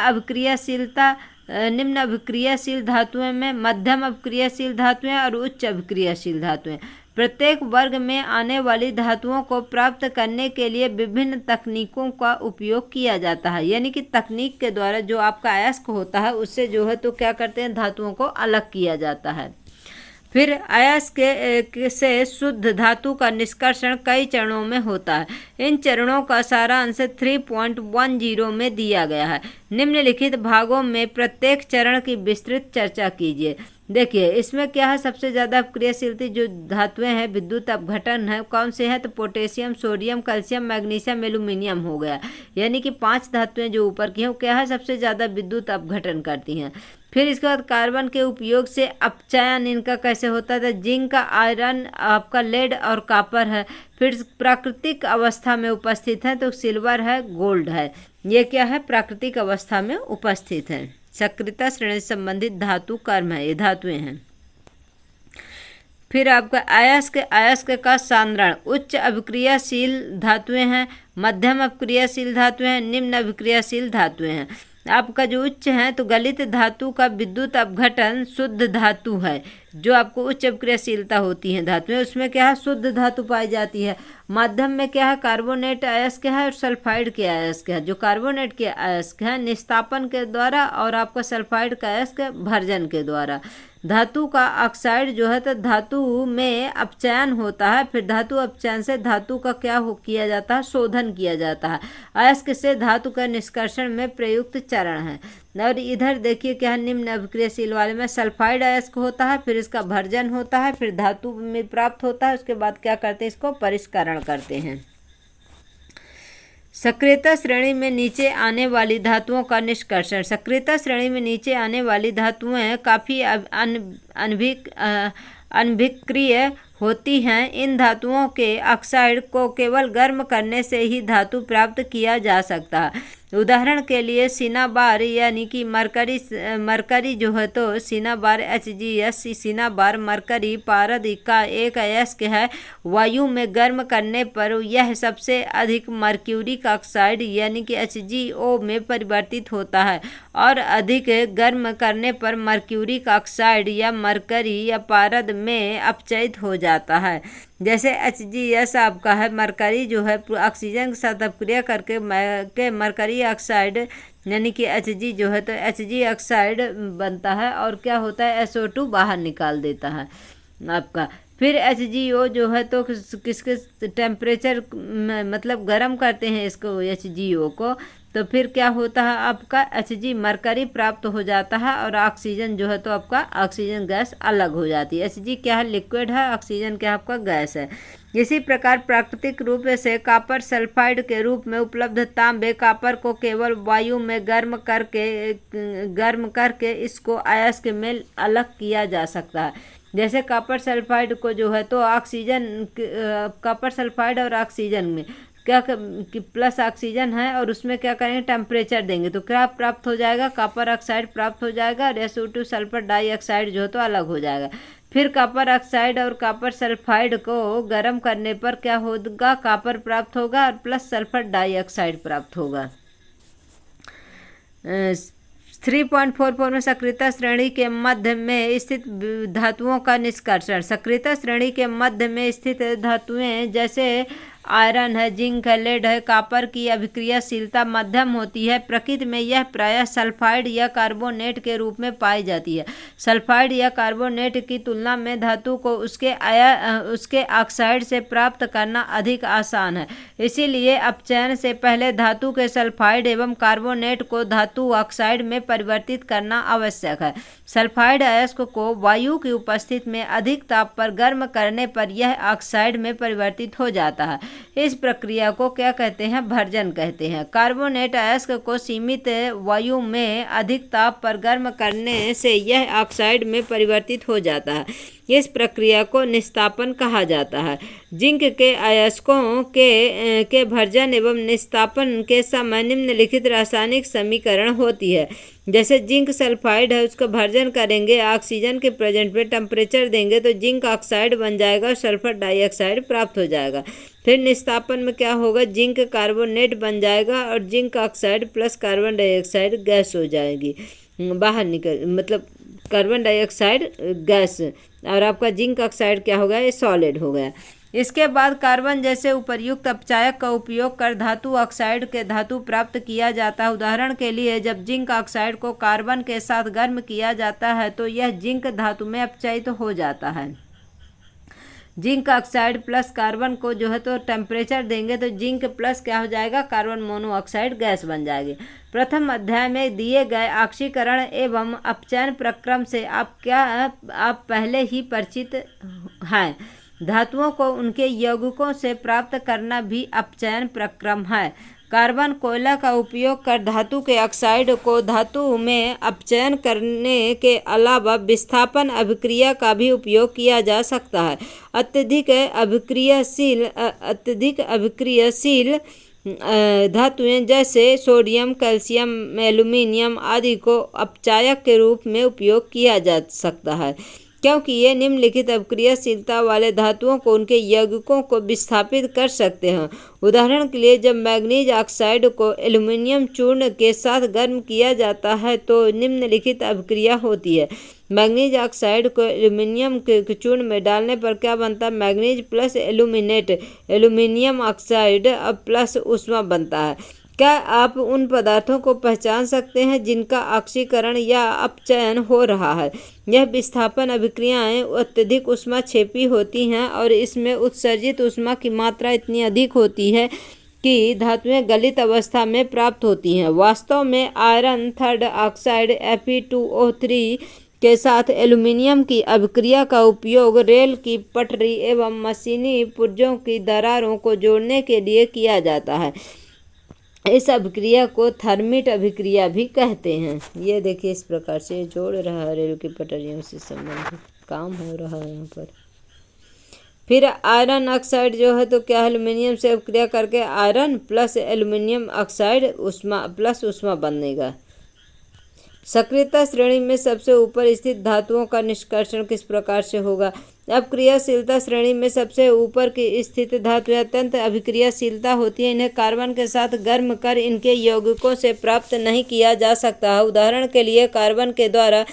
अभिक्रियाशील धातुएं में मध्यम अभिक्रियाशील धातुएं और उच्च अभिक्रियाशील धातुएं। प्रत्येक वर्ग में आने वाली धातुओं को प्राप्त करने के लिए विभिन्न तकनीकों का उपयोग किया जाता है। यानी कि तकनीक के द्वारा जो आपका अयस्क होता है उससे जो है तो क्या करते हैं, धातुओं को अलग किया जाता है। फिर अयस्क से शुद्ध धातु का निष्कर्षण कई चरणों में होता है। इन चरणों का सारांश 3.10 में दिया गया है। निम्नलिखित भागों में प्रत्येक चरण की विस्तृत चर्चा कीजिए। देखिए इसमें क्या है, सबसे ज़्यादा क्रियाशीलता जो धातुएं हैं, विद्युत अपघटन है, कौन से हैं तो potassium, sodium, calcium, magnesium, aluminium हो गया। यानी कि 5 धातुएं जो ऊपर की हैं वो क्या है, सबसे ज़्यादा विद्युत अपघटन करती हैं। फिर इसके बाद कार्बन के उपयोग से अपचयन इनका कैसे होता है, जिंक का, आयरन, आपका लेड और कॉपर है। फिर प्राकृतिक अवस्था में उपस्थित है तो सिल्वर है, गोल्ड है। ये क्या है, प्राकृतिक अवस्था में उपस्थित है। सक्रियता श्रेणी से संबंधित धातु कर्म है, ये धातुएं हैं। फिर आपका अयस्क का सांद्रण, उच्च अभिक्रियाशील धातुएं हैं, मध्यम अभिक्रियाशील धातुएं हैं, निम्न अभिक्रियाशील धातुएं हैं। आपका जो उच्च है तो गलित धातु का विद्युत अपघटन शुद्ध धातु है। जो आपको उच्च अभिक्रियाशीलता होती है धातुएं उसमें क्या है, शुद्ध धातु पाई जाती है। माध्यम में क्या है, कार्बोनेट अयस्क है और सल्फाइड के अयस्क है। जो कार्बोनेट के अयस्क है निस्तापन के द्वारा और आपका सल्फाइड का अयस्क भर्जन के द्वारा। धातु का ऑक्साइड जो है तो धातु में अपचयन होता है। फिर धातु अपचयन से धातु का क्या किया जाता है, शोधन किया जाता है। अयस्क से धातु का निष्कर्षण में प्रयुक्त चरण है। और इधर देखिए क्या है, निम्न अभिक्रियाशील वाले में सल्फाइड अयस्क होता है, फिर इसका भर्जन होता है, फिर धातु में प्राप्त होता है, उसके बाद क्या करते हैं, इसको परिष्करण करते हैं। सक्रियता श्रेणी में नीचे आने वाली धातुओं का निष्कर्षण। सक्रियता श्रेणी में नीचे आने वाली धातुएं काफ़ी अनभिक्रिय होती हैं। इन धातुओं के ऑक्साइड को केवल गर्म करने से ही धातु प्राप्त किया जा सकता है। उदाहरण के लिए सिनाबार यानी कि मरकरी जो है तो सिनाबार HgS, सिनाबार मरकरी पारद का एक अयस्क है। वायु में गर्म करने पर यह सबसे अधिक मर्क्यूरिक ऑक्साइड यानी कि HgO में परिवर्तित होता है और अधिक गर्म करने पर मर्क्यूरिक ऑक्साइड या मरकरी या पारद में अपचयित हो जाता है। जैसे HgS आपका है, मरकरी जो है ऑक्सीजन के साथ अपक्रिया करके मरकरी ऑक्साइड यानी कि Hg जो है तो Hg ऑक्साइड बनता है और क्या होता है, SO2 बाहर निकाल देता है आपका। फिर HgO जो है तो किसके टेम्परेचर मतलब गर्म करते हैं इसको HgO को, तो फिर क्या होता है आपका Hg मरकरी प्राप्त हो जाता है और ऑक्सीजन जो है तो आपका ऑक्सीजन गैस अलग हो जाती है। Hg क्या है, लिक्विड है, ऑक्सीजन क्या आपका गैस है। इसी प्रकार प्राकृतिक रूप से कॉपर सल्फाइड के रूप में उपलब्ध तांबे कॉपर को केवल वायु में गर्म करके इसको अयस्क में अलग किया जा सकता है। जैसे कॉपर सल्फाइड को जो है तो ऑक्सीजन, कॉपर सल्फाइड और ऑक्सीजन में क्या कि प्लस ऑक्सीजन है और उसमें क्या करेंगे, टेम्परेचर देंगे तो क्या प्राप्त हो जाएगा, कॉपर ऑक्साइड प्राप्त हो जाएगा और SO2 सल्फर डाइऑक्साइड जो है तो अलग हो जाएगा। फिर कॉपर ऑक्साइड और कॉपर सल्फाइड को गर्म करने पर क्या होगा, कॉपर प्राप्त होगा और प्लस सल्फर डाइऑक्साइड प्राप्त होगा। 3.44 में सक्रियता श्रेणी के मध्य में स्थित धातुओं का निष्कर्षण। सक्रियता श्रेणी के मध्य में स्थित धातुएं जैसे आयरन है, जिंक है, लेड है, कॉपर की अभिक्रियाशीलता मध्यम होती है। प्रकृति में यह प्रायः सल्फाइड या कार्बोनेट के रूप में पाई जाती है। सल्फाइड या कार्बोनेट की तुलना में धातु को उसके ऑक्साइड से प्राप्त करना अधिक आसान है। इसीलिए अपचयन से पहले धातु के सल्फाइड एवं कार्बोनेट को धातु ऑक्साइड में परिवर्तित करना आवश्यक है। सल्फाइड अयस्क को वायु की उपस्थिति में अधिक ताप पर गर्म करने पर यह ऑक्साइड में परिवर्तित हो जाता है। इस प्रक्रिया को क्या कहते हैं? भर्जन कहते हैं। कार्बोनेट अयस्क को सीमित वायु में अधिक ताप पर गर्म करने से यह ऑक्साइड में परिवर्तित हो जाता है। इस प्रक्रिया को निस्तापन कहा जाता है। जिंक के अयस्कों के भर्जन एवं निस्तापन के समय निम्नलिखित रासायनिक समीकरण होती है। जैसे जिंक सल्फाइड है, उसका भर्जन करेंगे, ऑक्सीजन के प्रेजेंट में टेम्परेचर देंगे तो जिंक ऑक्साइड बन जाएगा और सल्फर डाइऑक्साइड प्राप्त हो जाएगा। फिर निस्तापन में क्या होगा? जिंक कार्बोनेट बन जाएगा और zinc oxide plus carbon dioxide gas हो जाएगी, बाहर निकल, मतलब कार्बन डाइऑक्साइड गैस, और आपका जिंक ऑक्साइड क्या हो गया? ये सॉलिड हो गया। इसके बाद कार्बन जैसे उपर्युक्त अपचायक का उपयोग कर धातु ऑक्साइड के धातु प्राप्त किया जाता है। उदाहरण के लिए जब जिंक ऑक्साइड को कार्बन के साथ गर्म किया जाता है तो यह जिंक धातु में अपचयित हो जाता है। जिंक ऑक्साइड प्लस कार्बन को जो है तो टेम्परेचर देंगे तो जिंक प्लस क्या हो जाएगा? कार्बन मोनोऑक्साइड गैस बन जाएगी। प्रथम अध्याय में दिए गए ऑक्सीकरण एवं अपचयन प्रक्रम से आप पहले ही परिचित हैं। धातुओं को उनके यौगिकों से प्राप्त करना भी अपचयन प्रक्रम है। कार्बन कोयला का उपयोग कर धातु के ऑक्साइड को धातु में अपचयन करने के अलावा विस्थापन अभिक्रिया का भी उपयोग किया जा सकता है। अत्यधिक अभिक्रियाशील धातुएं जैसे सोडियम, कैल्शियम, एल्यूमीनियम आदि को अपचायक के रूप में उपयोग किया जा सकता है, क्योंकि ये निम्नलिखित अभिक्रियाशीलता वाले धातुओं को उनके यौगिकों को विस्थापित कर सकते हैं। उदाहरण के लिए जब मैग्नीज ऑक्साइड को एल्यूमीनियम चूर्ण के साथ गर्म किया जाता है तो निम्नलिखित अभिक्रिया होती है। मैग्नीज ऑक्साइड को एल्यूमीनियम के चूर्ण में डालने पर क्या बनता है? Manganese plus aluminate aluminium oxide अब प्लस ऊष्मा बनता है। क्या आप उन पदार्थों को पहचान सकते हैं जिनका ऑक्सीकरण या अपचयन हो रहा है? यह विस्थापन अभिक्रियाएं अत्यधिक ऊष्मा क्षेपी होती हैं और इसमें उत्सर्जित ऊष्मा की मात्रा इतनी अधिक होती है कि धातुएं गलित अवस्था में प्राप्त होती हैं। वास्तव में आयरन थर्ड ऑक्साइड Fe2O3 के साथ एल्यूमीनियम की अभिक्रिया का उपयोग रेल की पटरी एवं मशीनी पुर्जों की दरारों को जोड़ने के लिए किया जाता है। इस अभिक्रिया को थर्मिट अभिक्रिया भी कहते हैं। ये देखिए इस प्रकार से जोड़ रहा है, रेल की पटरियों से संबंधित काम हो रहा है यहाँ पर। फिर आयरन ऑक्साइड जो है तो क्या एल्यूमिनियम से अभिक्रिया करके आयरन प्लस एल्यूमिनियम ऑक्साइड ऊष्मा प्लस ऊष्मा बनेगा। सक्रियता श्रेणी में सबसे ऊपर स्थित धातुओं का निष्कर्षण किस प्रकार से होगा? अब क्रियाशीलता श्रेणी में सबसे ऊपर की स्थित धातुएं अत्यंत अभिक्रियाशीलता होती है। इन्हें कार्बन के साथ गर्म कर इनके यौगिकों से प्राप्त नहीं किया जा सकता है। उदाहरण के लिए कार्बन के द्वारा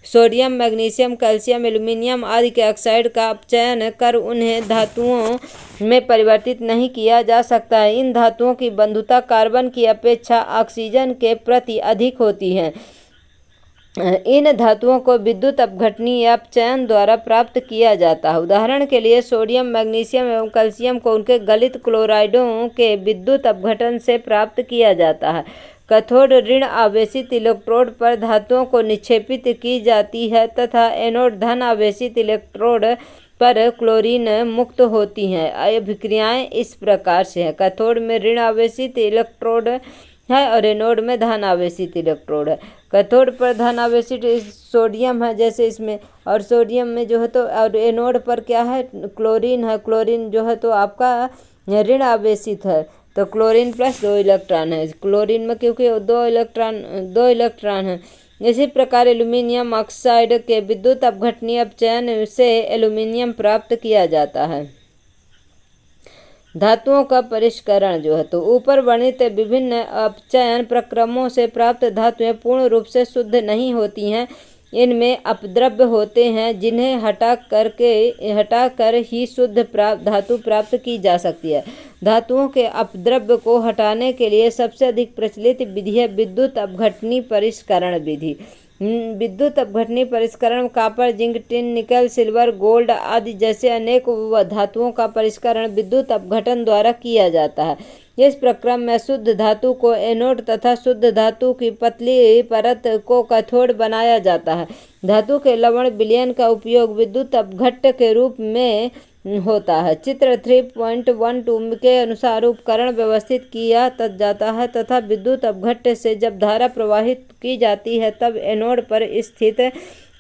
सोडियम, मैग्नीशियम, कैल्शियम, एल्यूमीनियम आदि के ऑक्साइड का अपचयन कर उन्हें धातुओं में परिवर्तित नहीं किया जा सकता है। इन धातुओं की बंधुता कार्बन की अपेक्षा ऑक्सीजन के प्रति अधिक होती है। इन धातुओं को विद्युत अपघटनी या अपचयन द्वारा प्राप्त किया जाता है। उदाहरण के लिए सोडियम, मैग्नीशियम एवं कैल्शियम को उनके गलित क्लोराइडों के विद्युत अपघटन से प्राप्त किया जाता है। कैथोड ऋण आवेशित इलेक्ट्रोड पर धातुओं को निक्षेपित की जाती है तथा एनोड धन आवेशित इलेक्ट्रोड पर क्लोरीन मुक्त होती हैं। अभिक्रियाएं इस प्रकार से हैं। कैथोड में ऋण आवेशित इलेक्ट्रोड है और एनोड में धन आवेशित इलेक्ट्रोड है। कैथोड पर धन आवेशित सोडियम है जैसे इसमें, और सोडियम में जो है तो, और एनोड पर क्या है? क्लोरीन है। क्लोरीन जो है तो आपका ऋण आवेशित है, तो क्लोरीन प्लस 2 इलेक्ट्रॉन है क्लोरीन में, क्योंकि 2 इलेक्ट्रॉन है। इसी प्रकार एल्यूमीनियम ऑक्साइड के विद्युत अपघटनीय अपचयन से एल्यूमीनियम प्राप्त किया जाता है। धातुओं का परिष्करण जो है तो ऊपर वर्णित विभिन्न अपचयन प्रक्रमों से प्राप्त धातुएं पूर्ण रूप से शुद्ध नहीं होती हैं। इनमें अपद्रव्य होते हैं जिन्हें हटाकर ही शुद्ध धातु प्राप्त की जा सकती है। धातुओं के अपद्रव्य को हटाने के लिए सबसे अधिक प्रचलित विधि है विद्युत अपघटनी परिष्करण विधि। विद्युत अपघटनी परिष्करण कॉपर, जिंक, टिन, निकल, सिल्वर, गोल्ड आदि जैसे अनेक धातुओं का परिष्करण विद्युत अपघटन द्वारा किया जाता है। इस प्रक्रम में शुद्ध धातु को एनोड तथा शुद्ध धातु की पतली परत को कैथोड बनाया जाता है। धातु के लवण विलयन का उपयोग विद्युत अपघट्ट के रूप में होता है। चित्र 3.12 के अनुसार उपकरण व्यवस्थित किया जाता है तथा विद्युत अपघट्य से जब धारा प्रवाहित की जाती है तब एनोड पर स्थित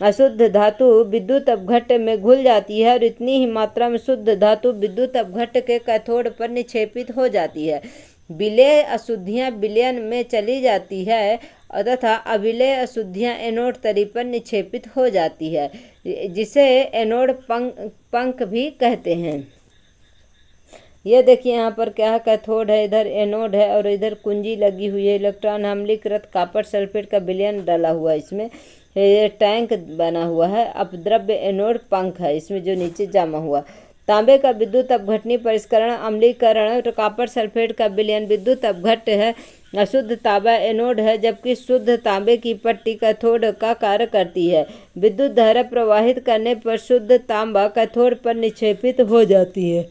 अशुद्ध धातु विद्युत अपघट्य में घुल जाती है और इतनी ही मात्रा में शुद्ध धातु विद्युत अपघट्य के कैथोड पर निक्षेपित हो जाती है। विलेय अशुद्धियां विलयन में चली जाती है तथा अविलेय अशुद्धियां एनोड तली पर निक्षेपित हो जाती है, जिसे एनोड पंख भी कहते हैं। ये देखिए यहाँ पर क्या है, कैथोड है, इधर एनोड है और इधर कुंजी लगी हुई है। इलेक्ट्रॉन अम्लीकृत कॉपर सल्फेट का विलयन डाला हुआ है इसमें। ये टैंक बना हुआ है। अपद्रव्य एनोड पंख है इसमें जो नीचे जमा हुआ। तांबे का विद्युत अपघटनी परिष्करण अम्लीकरण कॉपर सल्फेट का विलयन विद्युत अपघट्य है। अशुद्ध तांबा एनोड है जबकि शुद्ध तांबे की पट्टी कैथोड का कार्य करती है। विद्युत धारा प्रवाहित करने पर शुद्ध तांबा कैथोड पर निक्षेपित हो जाती है।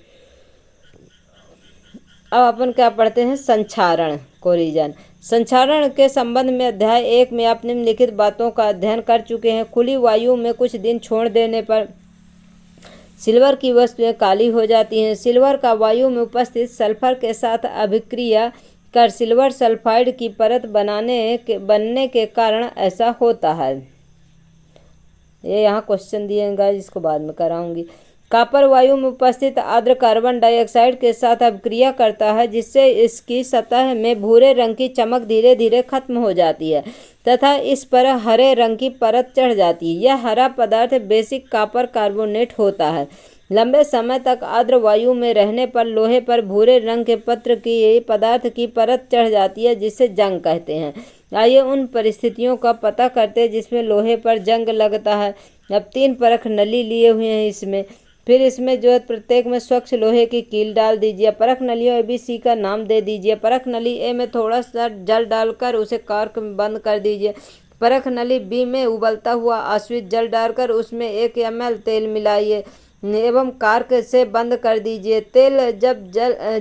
अब अपन क्या पढ़ते हैं, संक्षारण कोरिजन। संक्षारण के संबंध में अध्याय 1 में आप निम्नलिखित बातों का अध्ययन कर चुके हैं। खुली वायु में कुछ दिन छोड़ देने पर सिल्वर की वस्तुएं काली हो जाती हैं। सिल्वर का वायु में उपस्थित सल्फर के साथ अभिक्रिया कर सिल्वर सल्फाइड की परत बनने के कारण ऐसा होता है। ये यहाँ क्वेश्चन दिए हैं गाइस, इसको बाद में कराऊंगी। कॉपर वायु में उपस्थित आर्द्र कार्बन डाइऑक्साइड के साथ अभिक्रिया करता है जिससे इसकी सतह में भूरे रंग की चमक धीरे धीरे खत्म हो जाती है तथा इस पर हरे रंग की परत चढ़ जाती है। यह हरा पदार्थ बेसिक कॉपर कार्बोनेट होता है। लंबे समय तक आर्द्र वायु में रहने पर लोहे पर भूरे रंग के पदार्थ की परत चढ़ जाती है जिसे जंग कहते हैं। आइए उन परिस्थितियों का पता करते हैं जिसमें लोहे पर जंग लगता है। अब 3 परख नली लिए हुए हैं इसमें। फिर इसमें जो है प्रत्येक में स्वच्छ लोहे की कील डाल दीजिए। परख नलियों ABC का नाम दे दीजिए। परख नली A में थोड़ा सा जल डालकर उसे कॉर्क में बंद कर दीजिए। परख नली B में उबलता हुआ आश्रित जल डालकर उसमें 1 ml तेल मिलाइए एवं कॉर्क से बंद कर दीजिए। तेल जब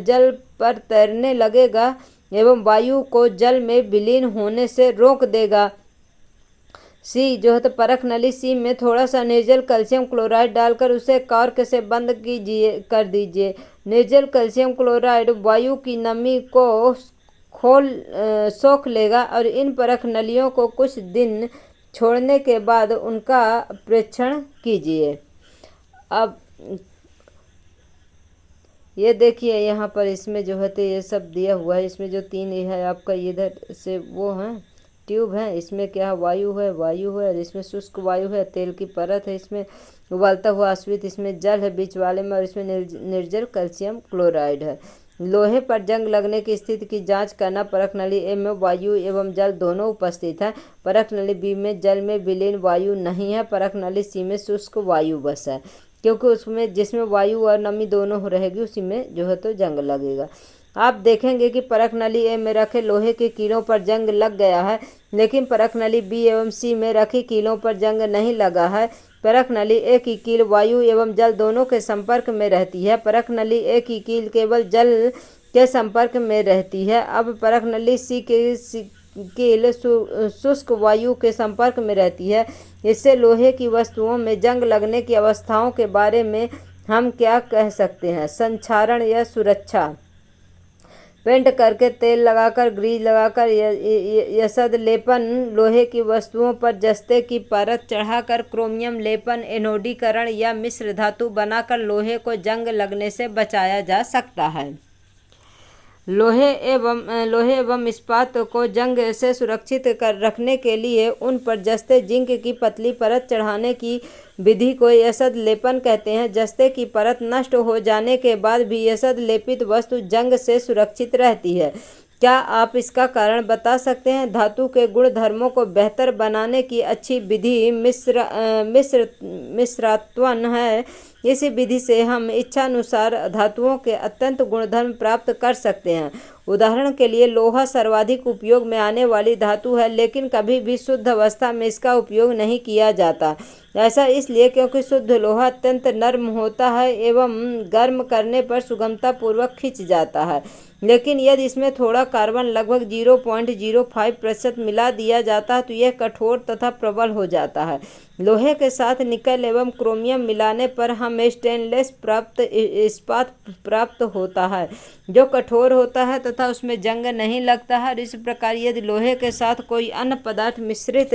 जल पर तैरने लगेगा एवं वायु को जल में विलीन होने से रोक देगा। सी जो है तो परख नली C में थोड़ा सा निर्जल कैल्शियम क्लोराइड डालकर उसे कॉर्क से बंद कर दीजिए। निर्जल कैल्शियम क्लोराइड वायु की नमी को सोख लेगा और इन परख नलियों को कुछ दिन छोड़ने के बाद उनका परीक्षण कीजिए। अब ये देखिए यहाँ पर इसमें जो है तो ये सब दिया हुआ है। इसमें जो 3 है आपका इधर से वो है ट्यूब है, इसमें क्या वायु है और इसमें शुष्क वायु है, तेल की परत है, इसमें उबलता हुआ आश्रित, इसमें जल है बीच वाले में और इसमें निर्जल कैल्शियम क्लोराइड है। लोहे पर जंग लगने की स्थिति की जांच करना। परख नली A में वायु एवं जल दोनों उपस्थित है। परख नली B में जल में विलीन वायु नहीं है। परख नली C में शुष्क वायु बस है, क्योंकि उसमें जिसमें वायु और नमी दोनों रहेगी उसी में जो है तो जंग लगेगा। आप देखेंगे कि परख नली A में रखे लोहे की कीलों पर जंग लग गया है, लेकिन परख नली B एवं C में रखी कीलों पर जंग नहीं लगा है। परख नली A की कील वायु एवं जल दोनों के संपर्क में रहती है। परख नली A की कील केवल जल के संपर्क में रहती है। अब परख नली C की कील शुष्क वायु के संपर्क में रहती है। इससे लोहे की वस्तुओं में जंग लगने की अवस्थाओं के बारे में हम क्या कह सकते हैं। संक्षारण या सुरक्षा। पेंट करके तेल लगाकर ग्रीज लगाकर यसद लेपन, लोहे की वस्तुओं पर जस्ते की परत चढ़ाकर क्रोमियम लेपन, एनोडीकरण या मिश्र धातु बनाकर लोहे को जंग लगने से बचाया जा सकता है। लोहे एवं इस्पात को जंग से सुरक्षित कर रखने के लिए उन पर जस्ते जिंक की पतली परत चढ़ाने की विधि को यसद लेपन कहते हैं। जस्ते की परत नष्ट हो जाने के बाद भी यसद लेपित वस्तु जंग से सुरक्षित रहती है। क्या आप इसका कारण बता सकते हैं? धातु के गुण धर्मों को बेहतर बनाने की अच्छी विधि मिश्रात्वन है। इस विधि से हम इच्छानुसार धातुओं के अत्यंत गुणधर्म प्राप्त कर सकते हैं। उदाहरण के लिए लोहा सर्वाधिक उपयोग में आने वाली धातु है, लेकिन कभी भी शुद्ध अवस्था में इसका उपयोग नहीं किया जाता। ऐसा इसलिए क्योंकि शुद्ध लोहा अत्यंत नर्म होता है एवं गर्म करने पर सुगमता पूर्वक खिंच जाता है। लेकिन यदि इसमें थोड़ा कार्बन लगभग 0.05% मिला दिया जाता है तो यह कठोर तथा प्रबल हो जाता है। लोहे के साथ निकल एवं क्रोमियम मिलाने पर हमें स्टेनलेस इस्पात प्राप्त होता है, जो कठोर होता है तथा उसमें जंग नहीं लगता है। और इस प्रकार यदि लोहे के साथ कोई अन्य पदार्थ मिश्रित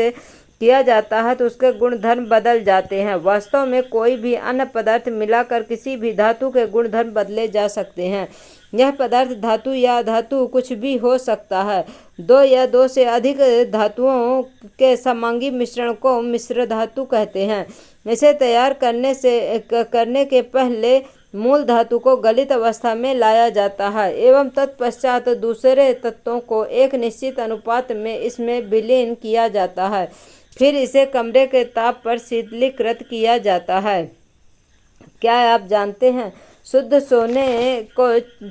किया जाता है तो उसके गुणधर्म बदल जाते हैं। वास्तव में कोई भी अन्य पदार्थ मिलाकर किसी भी धातु के गुणधर्म बदले जा सकते हैं। यह पदार्थ धातु या अधातु कुछ भी हो सकता है। दो या दो से अधिक धातुओं के समांगी मिश्रण को मिश्र धातु कहते हैं। इसे तैयार करने के पहले मूल धातु को गलित अवस्था में लाया जाता है एवं तत्पश्चात दूसरे तत्वों को एक निश्चित अनुपात में इसमें विलीन किया जाता है। फिर इसे कमरे के ताप पर शीतलीकृत किया जाता है। क्या आप जानते हैं, शुद्ध सोने को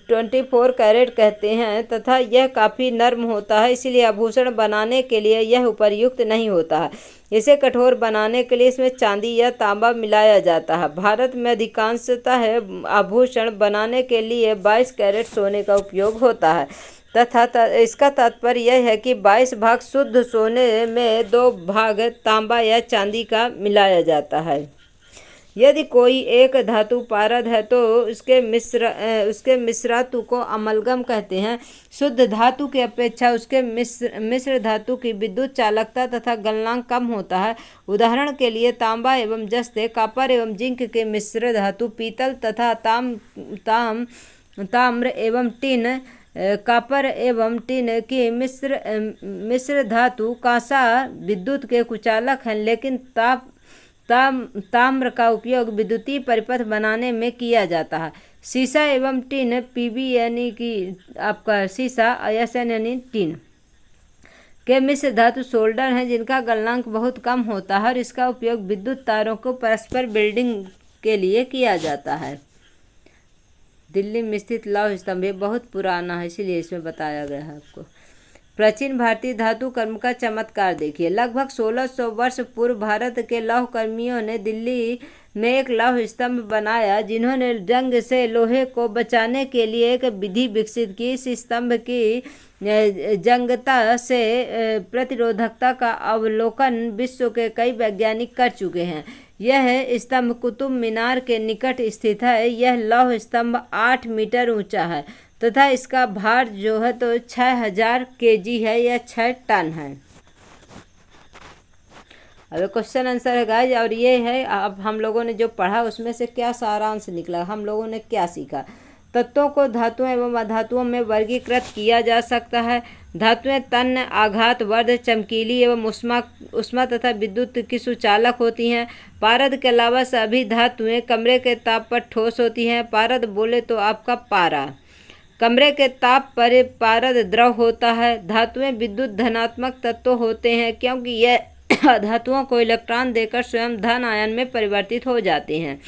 24 कैरेट कहते हैं तथा यह काफ़ी नर्म होता है, इसलिए आभूषण बनाने के लिए यह उपयुक्त नहीं होता है। इसे कठोर बनाने के लिए इसमें चांदी या तांबा मिलाया जाता है। भारत में अधिकांशतः आभूषण बनाने के लिए 22 कैरेट सोने का उपयोग होता है तथा इसका तात्पर्य यह है कि 22 भाग शुद्ध सोने में 2 भाग तांबा या चांदी का मिलाया जाता है। यदि कोई एक धातु पारद है तो उसके मिश्रातु को अमलगम कहते हैं। शुद्ध धातु की अपेक्षा उसके मिश्र धातु की विद्युत चालकता तथा गलनांक कम होता है। उदाहरण के लिए तांबा एवं जस्ते, कॉपर एवं जिंक के मिश्र धातु, पीतल तथा ताम्र एवं टिन, कॉपर एवं टिन की मिश्र धातु कांसा विद्युत के कुचालक हैं, लेकिन ताम्र का उपयोग विद्युतीय परिपथ बनाने में किया जाता है। सीसा एवं टिन, पीबी यानी कि आपका सीसा, एसएन यानी टिन के मिश्र धातु सोल्डर हैं, जिनका गलनांक बहुत कम होता है और इसका उपयोग विद्युत तारों को परस्पर बिल्डिंग के लिए किया जाता है। दिल्ली में स्थित लौह स्तंभ बहुत पुराना है, इसीलिए इसमें बताया गया है आपको। प्राचीन भारतीय धातु कर्म का चमत्कार देखिए। लगभग 1600 वर्ष पूर्व भारत के लौह कर्मियों ने दिल्ली में एक लौह स्तंभ बनाया, जिन्होंने जंग से लोहे को बचाने के लिए एक विधि विकसित की। इस स्तंभ की जंगता से प्रतिरोधकता का अवलोकन विश्व के कई वैज्ञानिक कर चुके हैं। यह स्तंभ कुतुब मीनार के निकट स्थित है। यह लौह स्तंभ 8 मीटर ऊंचा है तथा इसका भार जो है तो 6000 केजी है या 6 टन है। अब क्वेश्चन आंसर है गाइज, और ये है अब हम लोगों ने जो पढ़ा उसमें से क्या सारांश निकला, हम लोगों ने क्या सीखा। तत्वों को धातुओं एवं अधातुओं में वर्गीकृत किया जा सकता है। धातुएं तन्य, आघात, वर्ध, चमकीली एवं उष्मा तथा विद्युत की सुचालक होती हैं। पारद के अलावा सभी धातुएं कमरे के ताप पर ठोस होती हैं। पारद बोले तो आपका पारा। कमरे के ताप पर पारद द्रव होता है। धातुएं विद्युत धनात्मक तत्व होते हैं क्योंकि यह धातुओं को इलेक्ट्रॉन देकर स्वयं धन आयन में परिवर्तित हो जाते हैं।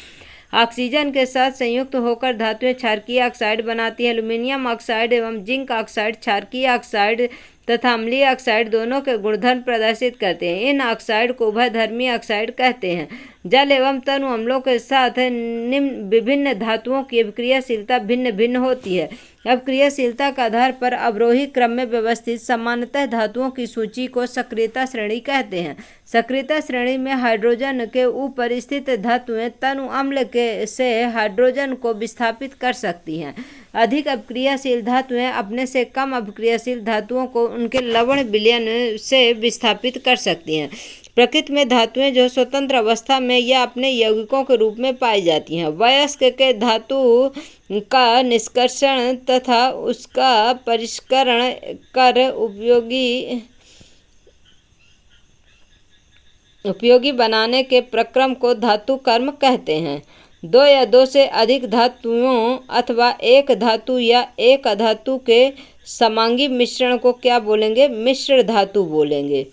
ऑक्सीजन के साथ संयुक्त होकर धातुएं क्षारकीय ऑक्साइड बनाती हैं। एल्यूमिनियम ऑक्साइड एवं जिंक ऑक्साइड क्षारकीय ऑक्साइड तथा अम्लीय ऑक्साइड दोनों के गुणधर्म प्रदर्शित करते हैं। इन ऑक्साइड को उभयधर्मी ऑक्साइड कहते हैं। जल एवं तनु अम्लों के साथ निम्न विभिन्न धातुओं की अभिक्रियाशीलता भिन्न भिन्न होती है। अभिक्रियाशीलता के आधार पर अवरोही क्रम में व्यवस्थित सामान्यतः धातुओं की सूची को सक्रियता श्रेणी कहते हैं। सक्रियता श्रेणी में हाइड्रोजन के ऊपर स्थित धातुएं तनु अम्ल से हाइड्रोजन को विस्थापित कर सकती हैं। अधिक अभिक्रियाशील धातुएं अपने से कम अभिक्रियाशील धातुओं को उनके लवण विलयन से विस्थापित कर सकती हैं। प्रकृति में धातुएं जो स्वतंत्र अवस्था में या अपने यौगिकों के रूप में पाई जाती हैं। वयस्क के धातु का निष्कर्षण तथा उसका परिष्करण कर उपयोगी बनाने के प्रक्रम को धातु कर्म कहते हैं। दो या दो से अधिक धातुओं अथवा एक धातु या एक अधातु के समांगी मिश्रण को क्या बोलेंगे? मिश्र धातु बोलेंगे।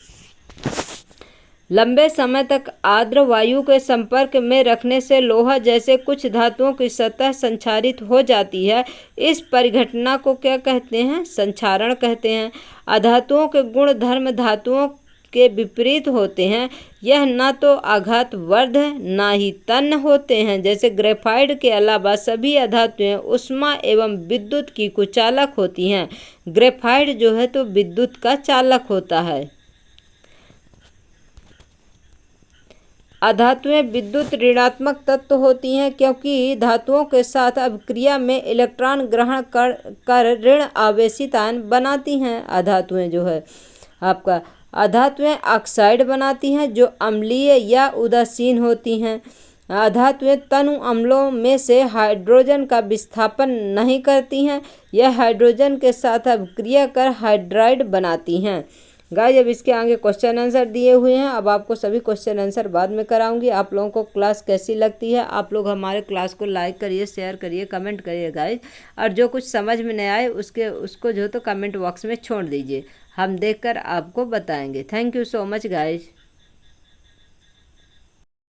लंबे समय तक आर्द्र वायु के संपर्क में रखने से लोहा जैसे कुछ धातुओं की सतह संक्षारित हो जाती है। इस परिघटना को क्या कहते हैं? संक्षारण कहते हैं। अधातुओं के गुण धर्म धातुओं के विपरीत होते हैं। यह न तो आघातवर्ध न ही तन्य होते हैं। जैसे ग्रेफाइट के अलावा सभी अधातुएं ऊष्मा एवं विद्युत की कुचालक होती हैं। ग्रेफाइट जो है तो विद्युत का चालक होता है। अधातुएं विद्युत ऋणात्मक तत्व होती हैं, क्योंकि धातुओं के साथ अभिक्रिया में इलेक्ट्रॉन ग्रहण कर ऋण आवेशित आयन बनाती हैं। अधातुएं जो है आपका अधातुएं ऑक्साइड बनाती हैं जो अम्लीय या उदासीन होती हैं। अधातुएं तनु अम्लों में से हाइड्रोजन का विस्थापन नहीं करती हैं। यह हाइड्रोजन के साथ अभिक्रिया कर हाइड्राइड बनाती हैं। गाइस अब इसके आगे क्वेश्चन आंसर दिए हुए हैं। अब आपको सभी क्वेश्चन आंसर बाद में कराऊंगी। आप लोगों को क्लास कैसी लगती है, आप लोग हमारे क्लास को लाइक करिए, शेयर करिए, कमेंट करिए गाइस। और जो कुछ समझ में नहीं आए उसको जो तो कमेंट बॉक्स में छोड़ दीजिए, हम देखकर आपको बताएंगे। Thank you so much guys.